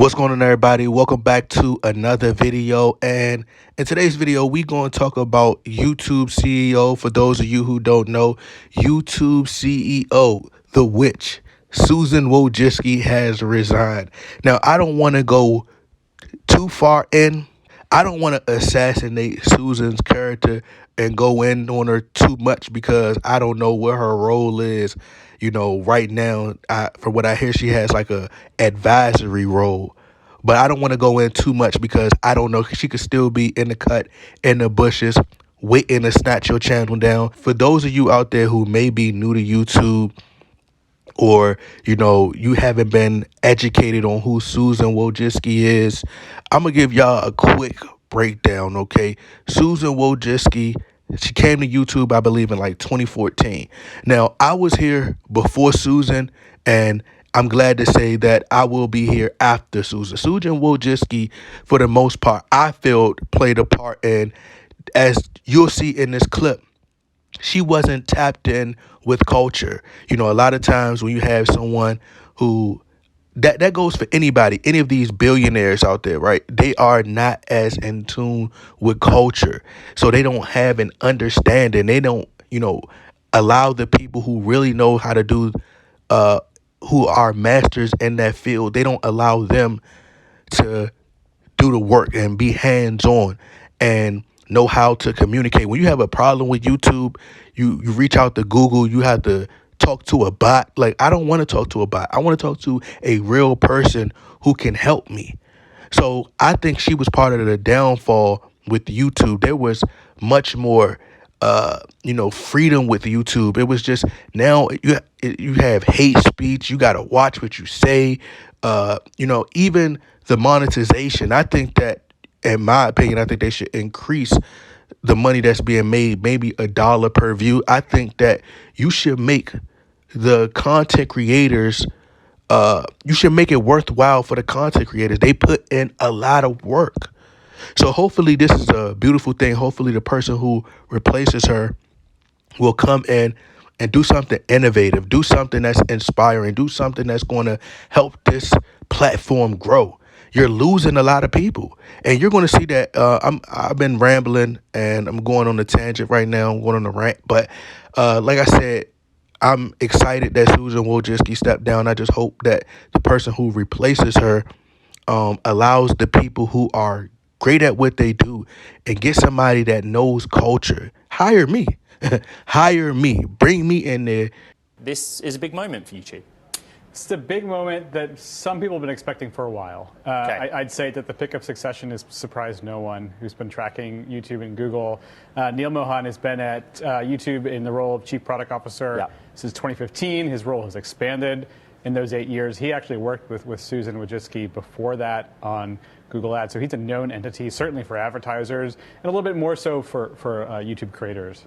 What's going on, everybody? Welcome back to another video. And in today's video, we're going to talk about YouTube CEO. For those of you who don't know, YouTube CEO, the witch, Susan Wojcicki, has resigned. Now, I don't want to go too far in. I don't want to assassinate Susan's character and go in on her too much because I don't know what her role is. Right now, from what I hear, she has like a advisory role. But I don't want to go in too much because I don't know. She could still be in the cut, in the bushes, waiting to snatch your channel down. For those of you out there who may be new to YouTube, or you haven't been educated on who Susan Wojcicki is, I'm gonna give y'all a quick breakdown. Okay, Susan Wojcicki, she came to YouTube, I believe, in like 2014. Now, I was here before Susan, and I'm glad to say that I will be here after Susan. Susan Wojcicki, for the most part, I feel played a part in, as you'll see in this clip, she wasn't tapped in with culture. A lot of times when you have someone who, that goes for anybody, any of these billionaires out there, right? They are not as in tune with culture. So they don't have an understanding. They don't, allow the people who really know how to do, who are masters in that field, they don't allow them to do the work and be hands-on and know how to communicate. When you have a problem with YouTube, you reach out to Google. You have to talk to a bot. Like, I don't want to talk to a bot. I want to talk to a real person who can help me. So I think she was part of the downfall with YouTube. There was much more freedom with YouTube. It was just, now you have hate speech. You got to watch what you say. Even the monetization. I think that, in my opinion, I think they should increase the money that's being made, maybe $1 per view. I think that you should make the content creators, you should make it worthwhile for the content creators. They put in a lot of work. So hopefully this is a beautiful thing. Hopefully the person who replaces her will come in and do something innovative, do something that's inspiring, do something that's going to help this platform grow. You're losing a lot of people, and you're going to see that. I've been rambling, and I'm going on a tangent right now. I'm going on a rant, but like I said, I'm excited that Susan Wojcicki stepped down. I just hope that the person who replaces her allows the people who are great at what they do and get somebody that knows culture. Hire me. Hire me. Bring me in there. This is a big moment for YouTube. It's a big moment that some people have been expecting for a while. Okay. I'd say that the pick of succession has surprised no one who's been tracking YouTube and Google. Neil Mohan has been at YouTube in the role of Chief Product Officer since 2015. His role has expanded in those 8 years. He actually worked with Susan Wojcicki before that on Google Ads. So he's a known entity, certainly for advertisers, and a little bit more so for YouTube creators.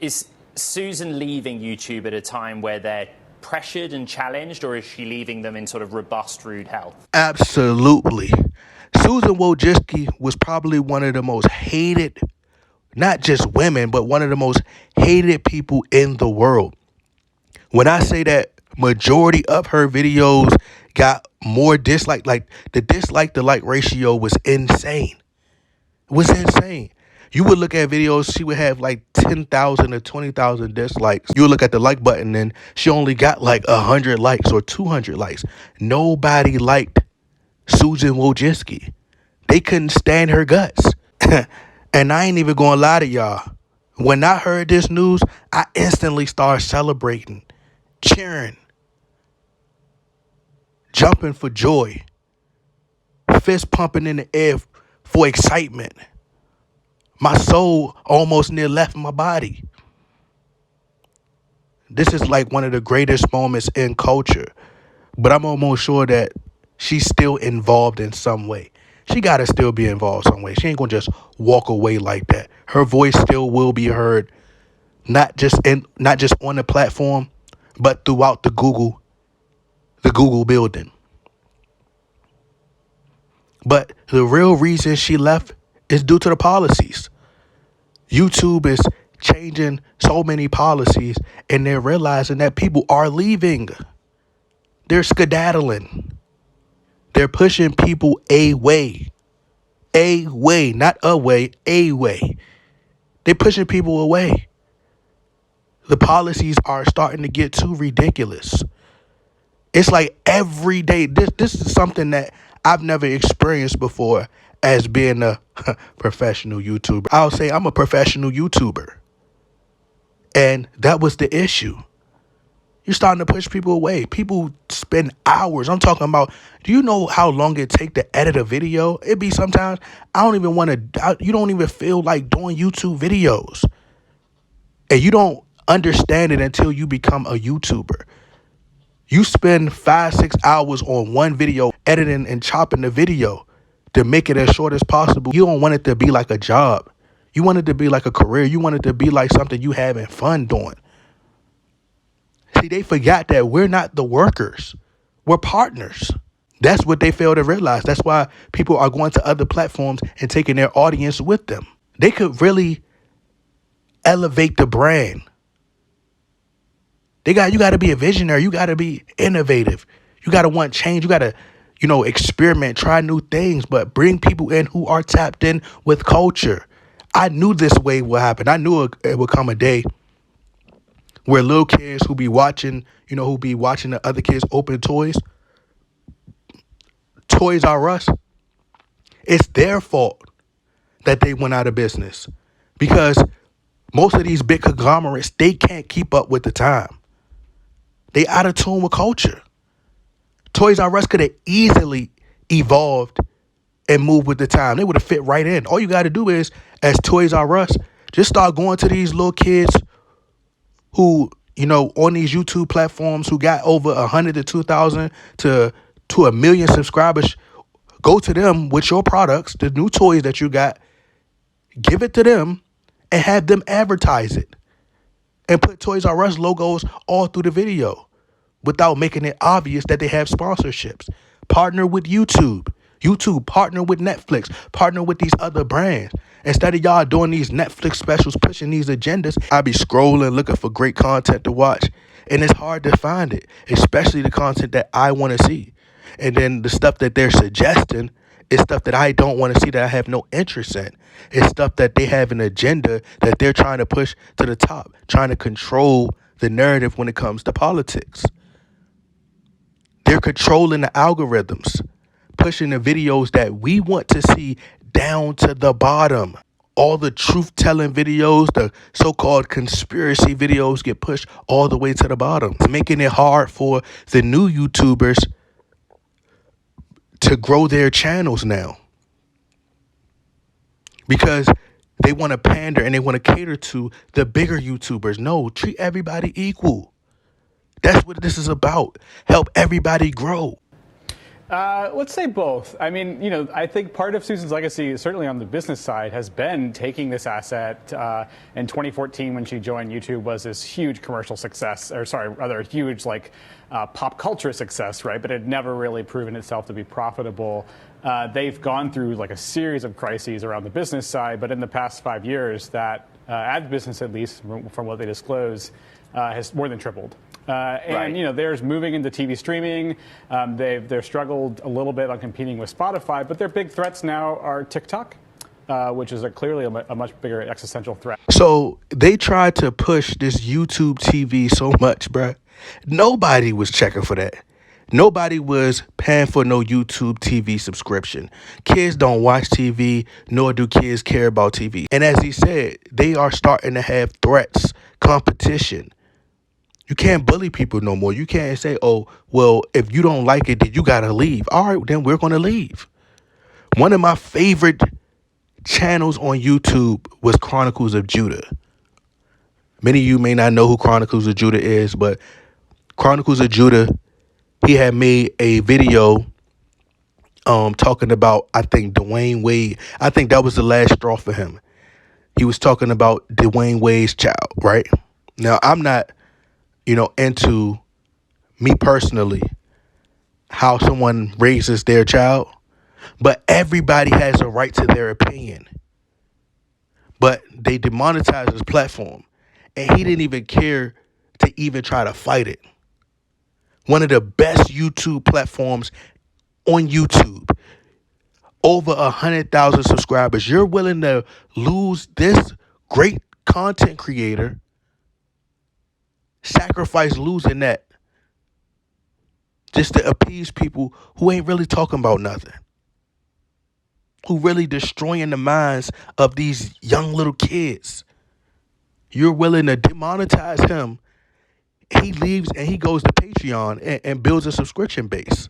Is Susan leaving YouTube at a time where they're pressured and challenged, or is she leaving them in sort of robust, rude health? Absolutely. Susan Wojcicki was probably one of the most hated, not just women, but one of the most hated people in the world. When I say that majority of her videos got more dislike, like the dislike to like ratio was insane. It was insane. You would look at videos, she would have like 10,000 or 20,000 dislikes. You would look at the like button and she only got like 100 likes or 200 likes. Nobody liked Susan Wojcicki. They couldn't stand her guts. And I ain't even gonna lie to y'all. When I heard this news, I instantly started celebrating, cheering, jumping for joy, fist pumping in the air for excitement. My soul almost near left my body. This is like one of the greatest moments in culture. But I'm almost sure that she's still involved in some way. She got to still be involved some way. She ain't going to just walk away like that. Her voice still will be heard, not just on the platform, but throughout the Google building. But the real reason she left is due to the policies. YouTube is changing so many policies, and they're realizing that people are leaving. They're skedaddling. They're pushing people away. Away, not away, away. They're pushing people away. The policies are starting to get too ridiculous. It's like every day. This is something that I've never experienced before as being a professional YouTuber. I'll say I'm a professional YouTuber. And that was the issue. You're starting to push people away. People spend hours. I'm talking about, do you know how long it take to edit a video? It be sometimes I don't even want to, you don't even feel like doing YouTube videos. And you don't understand it until you become a YouTuber. You spend 5-6 hours on one video editing and chopping the video to make it as short as possible. You don't want it to be like a job. You want it to be like a career. You want it to be like something you having fun doing. See, they forgot that we're not the workers. We're partners. That's what they fail to realize. That's why people are going to other platforms and taking their audience with them. They could really elevate the brand. You got to be a visionary. You got to be innovative. You got to want change. You got to, experiment, try new things, but bring people in who are tapped in with culture. I knew this wave would happen. I knew it would come a day where little kids who be watching the other kids open Toys R Us, it's their fault that they went out of business because most of these big conglomerates, they can't keep up with the time. They out of tune with culture. Toys R Us could have easily evolved and moved with the time. They would have fit right in. All you got to do is, as Toys R Us, just start going to these little kids who, on these YouTube platforms who got over 100 to 2,000 to 1 million subscribers. Go to them with your products, the new toys that you got, give it to them and have them advertise it and put Toys R Us logos all through the video without making it obvious that they have sponsorships. Partner with YouTube. YouTube, partner with Netflix, partner with these other brands. Instead of y'all doing these Netflix specials, pushing these agendas, I be scrolling, looking for great content to watch. And it's hard to find it, especially the content that I want to see. And then the stuff that they're suggesting is stuff that I don't want to see, that I have no interest in. It's stuff that they have an agenda that they're trying to push to the top, trying to control the narrative when it comes to politics. They're controlling the algorithms, pushing the videos that we want to see down to the bottom. All the truth-telling videos, the so-called conspiracy videos get pushed all the way to the bottom. It's making it hard for the new YouTubers to grow their channels now because they want to pander and they want to cater to the bigger YouTubers. No, treat everybody equal. That's what this is about. Help everybody grow. Let's say both. I mean, I think part of Susan's legacy, certainly on the business side, has been taking this asset. In 2014, when she joined YouTube, was this huge commercial success, or sorry, rather huge pop culture success, right? But it had never really proven itself to be profitable. They've gone through a series of crises around the business side, but in the past 5 years, that ad business, at least from what they disclose, has more than tripled. And there's moving into TV streaming. They're struggled a little bit on competing with Spotify, but their big threats now are TikTok, which is clearly a much bigger existential threat. So they tried to push this YouTube TV so much, bruh. Nobody was checking for that. Nobody was paying for no YouTube TV subscription. Kids don't watch TV, nor do kids care about TV. And as he said, they are starting to have threats, competition. You can't bully people no more. You can't say, oh, well, if you don't like it, then you got to leave. All right, then we're going to leave. One of my favorite channels on YouTube was Chronicles of Judah. Many of you may not know who Chronicles of Judah is, but Chronicles of Judah, he had made a video talking about, I think, Dwayne Wade. I think that was the last straw for him. He was talking about Dwayne Wade's child, right? Now, I'm not into, me personally, how someone raises their child, but everybody has a right to their opinion. But they demonetized his platform, and he didn't even care to even try to fight it. One of the best YouTube platforms on YouTube, over 100,000 subscribers. You're willing to lose this great content creator, sacrifice losing that just to appease people who ain't really talking about nothing, who really destroying the minds of these young little kids. You're willing to demonetize him. He leaves and he goes to Patreon and builds a subscription base.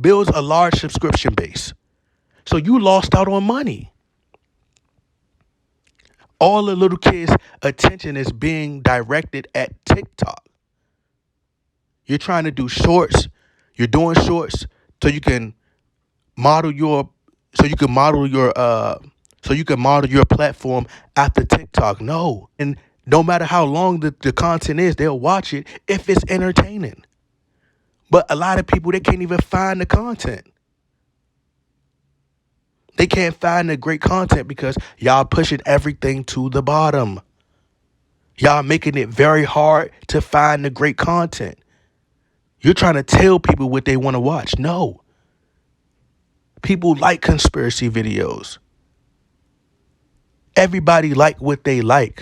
Builds a large subscription base. So you lost out on money. All the little kids' attention is being directed at TikTok. You're trying to do shorts. You're doing shorts so you can model your platform after TikTok. No. And no matter how long the content is, they'll watch it if it's entertaining. But a lot of people, they can't even find the content. They can't find the great content because y'all pushing everything to the bottom. Y'all making it very hard to find the great content. You're trying to tell people what they want to watch. No. People like conspiracy videos. Everybody like what they like.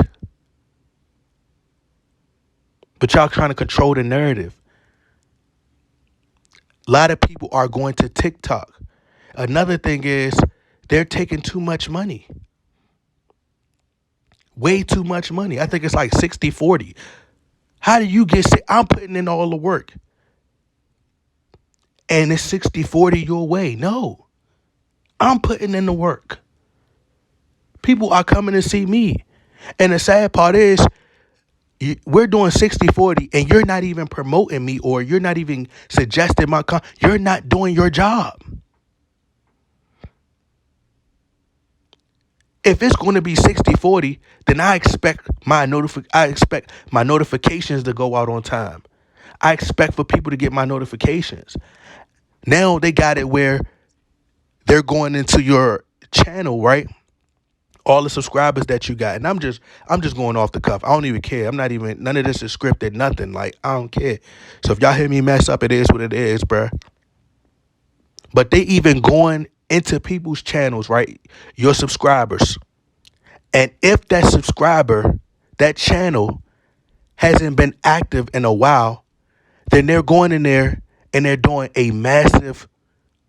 But y'all trying to control the narrative. A lot of people are going to TikTok. Another thing is they're taking too much money. Way too much money. I think it's like 60-40. How do you get sick? I'm putting in all the work. And it's 60-40 your way. No. I'm putting in the work. People are coming to see me. And the sad part is we're doing 60-40 and you're not even promoting me or you're not even suggesting my you're not doing your job. If it's going to be 60-40, then I expect my notifications to go out on time. I expect for people to get my notifications. Now they got it where they're going into your channel, right? All the subscribers that you got. And I'm just going off the cuff. I don't even care. None of this is scripted, nothing. Like, I don't care. So if y'all hear me mess up, it is what it is, bruh. But they even going into people's channels, right? Your subscribers. And if that subscriber, that channel hasn't been active in a while, then they're going in there and they're doing a massive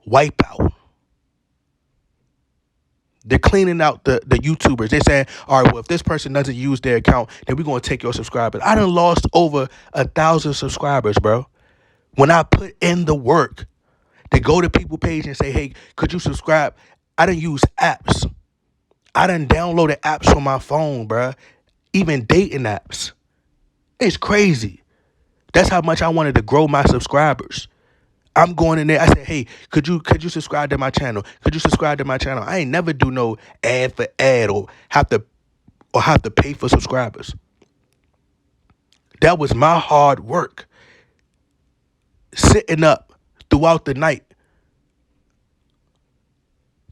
wipeout. They're cleaning out the YouTubers. They're saying, all right, well, if this person doesn't use their account, then we're going to take your subscribers. I done lost over 1,000 subscribers, bro. When I put in the work to go to people's page and say, hey, could you subscribe? I done use apps. I done downloaded apps from my phone, bro. Even dating apps. It's crazy. That's how much I wanted to grow my subscribers. I'm going in there. I said, hey, could you subscribe to my channel? Could you subscribe to my channel? I ain't never do no ad for ad or have to pay for subscribers. That was my hard work. Sitting up throughout the night.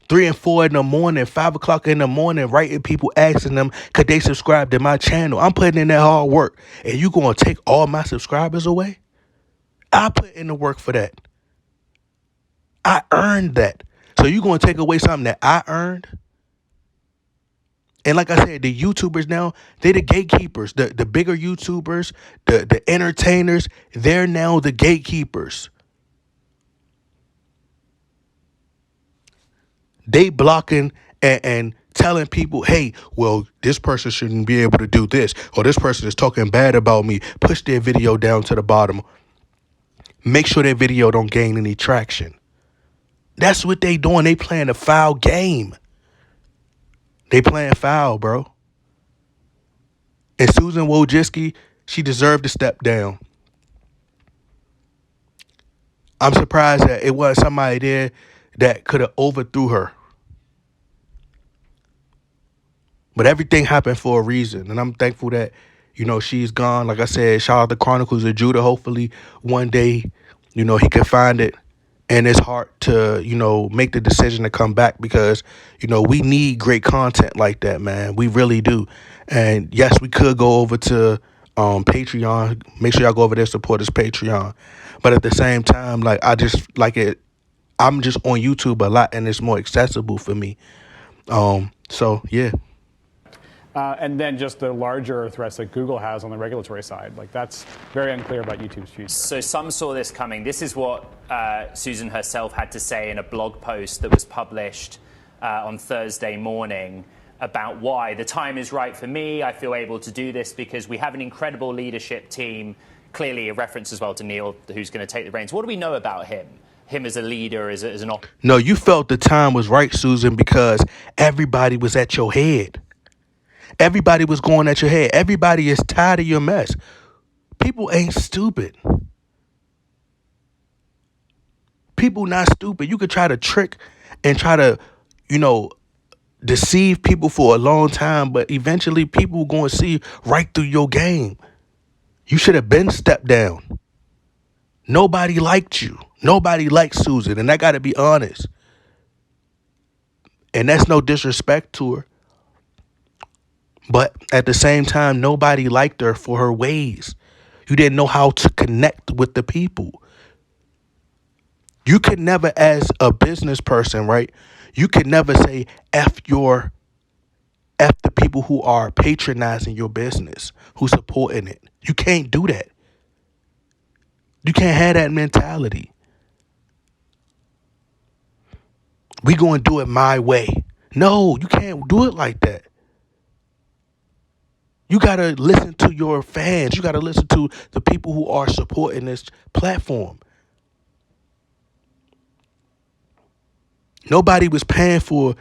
3 and 4 in the morning, 5 o'clock in the morning, writing people, asking them, could they subscribe to my channel? I'm putting in that hard work. And you going to take all my subscribers away? I put in the work for that. I earned that. So you going to take away something that I earned? And like I said, the YouTubers now, they're the gatekeepers. The bigger YouTubers, the entertainers, they're now the gatekeepers. They blocking and telling people, hey, well, this person shouldn't be able to do this, or this person is talking bad about me. Push their video down to the bottom. Make sure their video don't gain any traction. That's what they doing. They playing a foul game. They playing foul, bro. And Susan Wojcicki, she deserved to step down. I'm surprised that it wasn't somebody there that could have overthrew her. But everything happened for a reason. And I'm thankful that, she's gone. Like I said, shout out to Chronicles of Judah. Hopefully one day, he can find it in his heart to, make the decision to come back because, we need great content like that, man. We really do. And yes, we could go over to Patreon. Make sure y'all go over there, support his Patreon. But at the same time, like, I just like it. I'm just on YouTube a lot, and it's more accessible for me. So yeah. And then just the larger threats that Google has on the regulatory side. Like, that's very unclear about YouTube's future. So some saw this coming. This is what Susan herself had to say in a blog post that was published on Thursday morning about why the time is right for me. I feel able to do this because we have an incredible leadership team. Clearly a reference as well to Neil, who's going to take the reins. What do we know about him? Him as a leader, as an op. No, you felt the time was right, Susan, because everybody was at your head. Everybody was going at your head. Everybody is tired of your mess. People ain't stupid. People not stupid. You could try to trick and try to, deceive people for a long time, but eventually people going to see right through your game. You should have been stepped down. Nobody liked you. Nobody liked Susan, and I got to be honest. And that's no disrespect to her. But at the same time, nobody liked her for her ways. You didn't know how to connect with the people. You could never, as a business person, right? You could never say F the people who are patronizing your business, who supporting it. You can't do that. You can't have that mentality. We going to do it my way. No, you can't do it like that. You got to listen to your fans. You got to listen to the people who are supporting this platform. Nobody was paying for,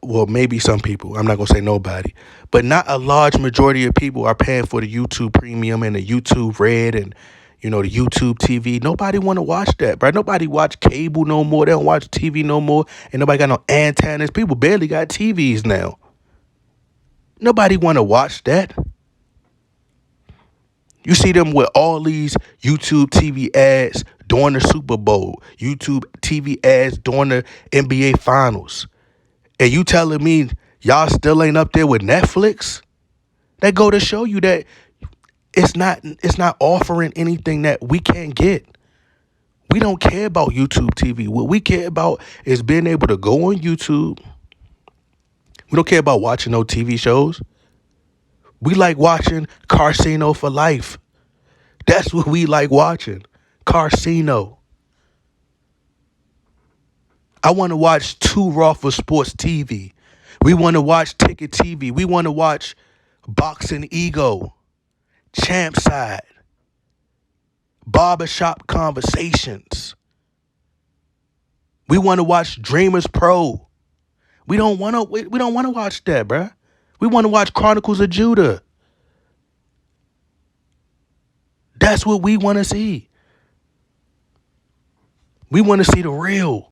well, maybe some people. I'm not going to say nobody. But not a large majority of people are paying for the YouTube Premium and the YouTube Red and, the YouTube TV. Nobody want to watch that, bro. Nobody watch cable no more. They don't watch TV no more. And nobody got no antennas. People barely got TVs now. Nobody want to watch that. You see them with all these YouTube TV ads during the Super Bowl, YouTube TV ads during the NBA Finals. And you telling me y'all still ain't up there with Netflix? That go to show you that it's not offering anything that we can't get. We don't care about YouTube TV. What we care about is being able to go on YouTube. We don't care about watching no TV shows. We like watching Casino for Life. That's what we like watching. Casino. I want to watch Too Raw for Sports TV. We want to watch Ticket TV. We want to watch Boxing Ego, Champside, Barbershop Conversations. We want to watch Dreamers Pro. We don't want to watch that, bruh. We want to watch Chronicles of Judah. That's what we want to see. We want to see the real.